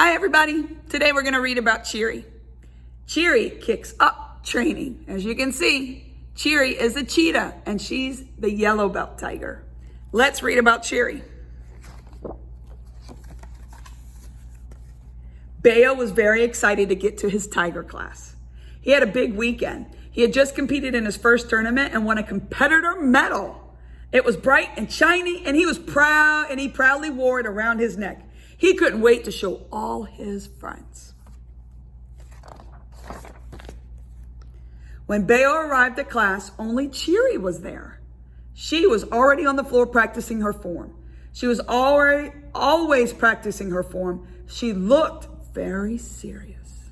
Hi, everybody. Today we're going to read about Cheeri. Cheeri kicks up training. As you can see, Cheeri is a cheetah, and she's the yellow belt tiger. Let's read about Cheeri. Bayo was very excited to get to his tiger class. He had a big weekend. He had just competed in his first tournament and won a competitor medal. It was bright and shiny, and he was proud, and he proudly wore it around his neck. He couldn't wait to show all his friends. When Bayo arrived at class, only Cheeri was there. She was already on the floor practicing her form. She was always practicing her form. She looked very serious.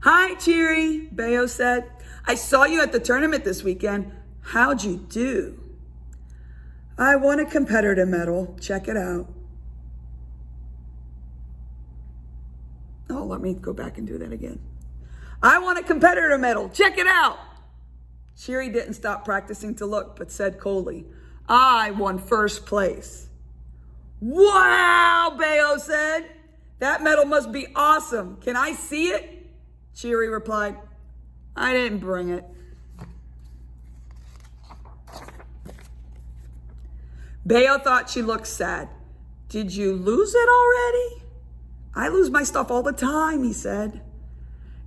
Hi, Cheeri, Bayo said. I saw you at the tournament this weekend. How'd you do? I won a competitor medal. Check it out. Oh, let me go back and do that again. I won a competitor medal. Check it out. Cheeri didn't stop practicing to look, but said coldly, I won first place. Wow, Bayo said. That medal must be awesome. Can I see it? Cheeri replied, I didn't bring it. Bayo thought she looked sad. Did you lose it already? I lose my stuff all the time, he said.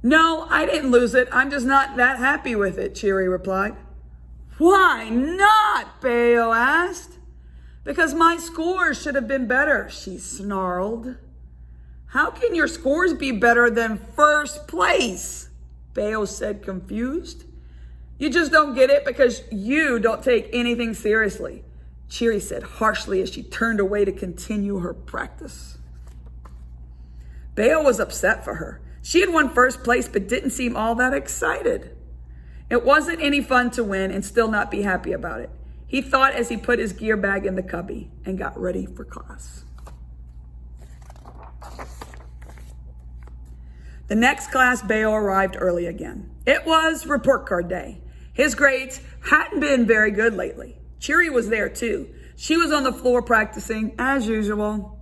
No, I didn't lose it. I'm just not that happy with it, Cheeri replied. Why not? Bayo asked. Because my scores should have been better, she snarled. How can your scores be better than first place? Bayo said, confused. You just don't get it because you don't take anything seriously, Cheeri said harshly as she turned away to continue her practice. Bayo was upset for her. She had won first place but didn't seem all that excited. It wasn't any fun to win and still not be happy about it, he thought as he put his gear bag in the cubby and got ready for class. The next class, Bayo arrived early again. It was report card day. His grades hadn't been very good lately. Cheeri was there too. She was on the floor practicing as usual.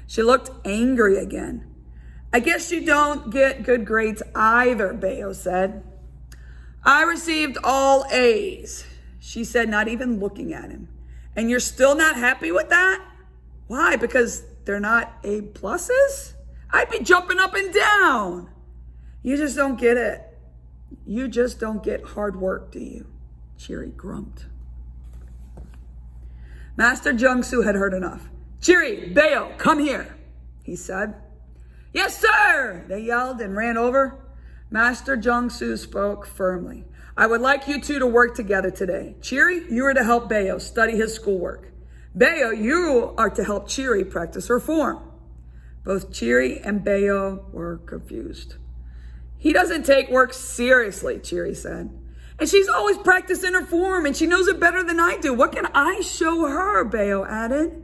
She looked angry again. I guess you don't get good grades either, Bayo said. I received all A's, she said, not even looking at him. And you're still not happy with that? Why? Because they're not A pluses? I'd be jumping up and down. You just don't get it. You just don't get hard work, do you? Cheeri grumped. Master Jung-soo had heard enough. Cheeri, Bayo, come here, he said. Yes, sir, they yelled and ran over. Master Jung-soo spoke firmly. I would like you two to work together today. Cheeri, you are to help Bayo study his schoolwork. Bayo, you are to help Cheeri practice her form. Both Cheeri and Bayo were confused. He doesn't take work seriously, Cheeri said. And she's always practicing her form, and she knows it better than I do. What can I show her? Bayo added.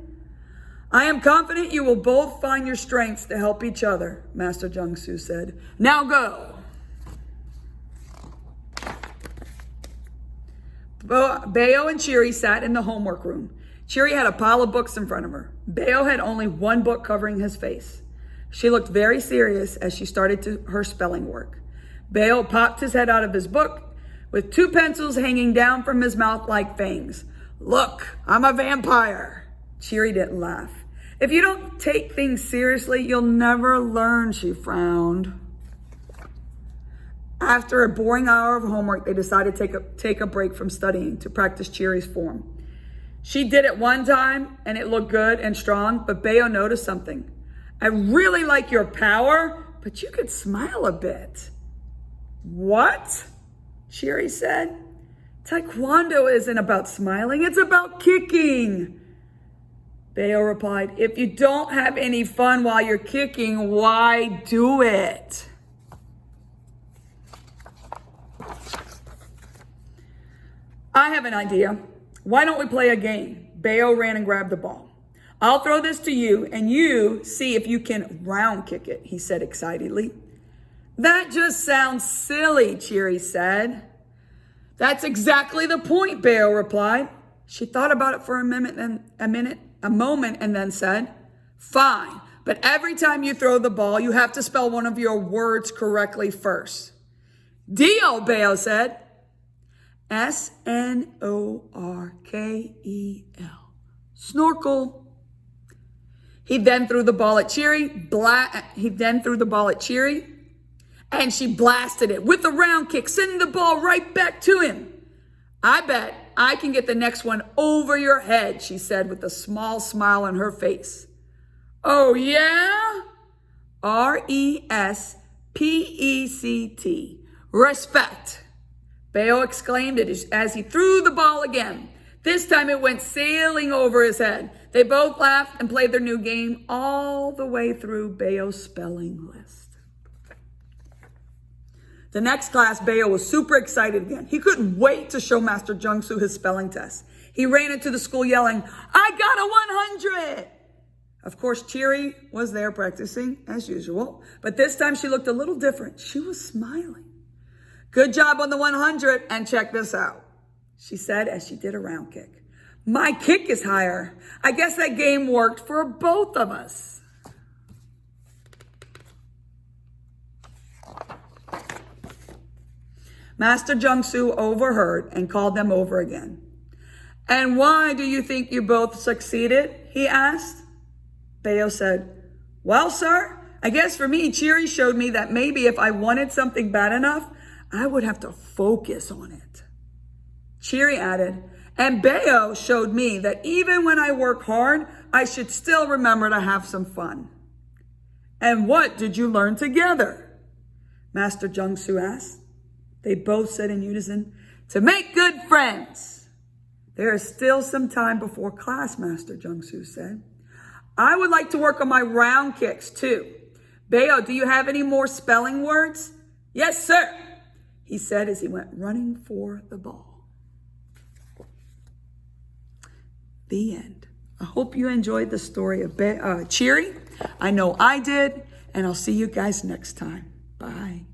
I am confident you will both find your strengths to help each other, Master Jung-soo said. Now go. Bayo and Cheeri sat in the homework room. Cheeri had a pile of books in front of her. Bayo had only one book covering his face. She looked very serious as she started her spelling work. Bayo popped his head out of his book with two pencils hanging down from his mouth like fangs. Look, I'm a vampire. Cheeri didn't laugh. If you don't take things seriously, you'll never learn, she frowned. After a boring hour of homework, they decided to take a break from studying to practice Cheeri's form. She did it one time and it looked good and strong, but Bayo noticed something. I really like your power, but you could smile a bit. What? Cheeri said. Taekwondo isn't about smiling, it's about kicking. Bayo replied, if you don't have any fun while you're kicking, why do it? I have an idea. Why don't we play a game? Bayo ran and grabbed the ball. I'll throw this to you and you see if you can round kick it, he said excitedly. That just sounds silly, Cheeri said. That's exactly the point, Bayo replied. She thought about it for a moment and then said, Fine, but every time you throw the ball, you have to spell one of your words correctly first. Deal, Bayo said. S-N-O-R-K-E-L. Snorkel. He then threw the ball at Cheeri. And she blasted it with a round kick, sending the ball right back to him. I bet I can get the next one over your head, she said with a small smile on her face. Oh, yeah? R-E-S-P-E-C-T. Respect. Bayo exclaimed as he threw the ball again. This time it went sailing over his head. They both laughed and played their new game all the way through Bayo's spelling list. The next class, Bayo was super excited again. He couldn't wait to show Master Jung-soo his spelling test. He ran into the school yelling, I got a 100! Of course, Cheeri was there practicing as usual, but this time she looked a little different. She was smiling. Good job on the 100, and check this out, she said as she did a round kick. My kick is higher. I guess that game worked for both of us. Master Jung-soo overheard and called them over again. And why do you think you both succeeded? He asked. Bayo said, well, sir, I guess for me, Cheeri showed me that maybe if I wanted something bad enough, I would have to focus on it. Cheeri added, and Bayo showed me that even when I work hard, I should still remember to have some fun. And what did you learn together? Master Jung-soo asked. They both said in unison, to make good friends. There is still some time before class, Master Jung-soo said. I would like to work on my round kicks too. Bayo, do you have any more spelling words? Yes, sir, he said as he went running for the ball. The end. I hope you enjoyed the story of Cheeri. I know I did, and I'll see you guys next time. Bye.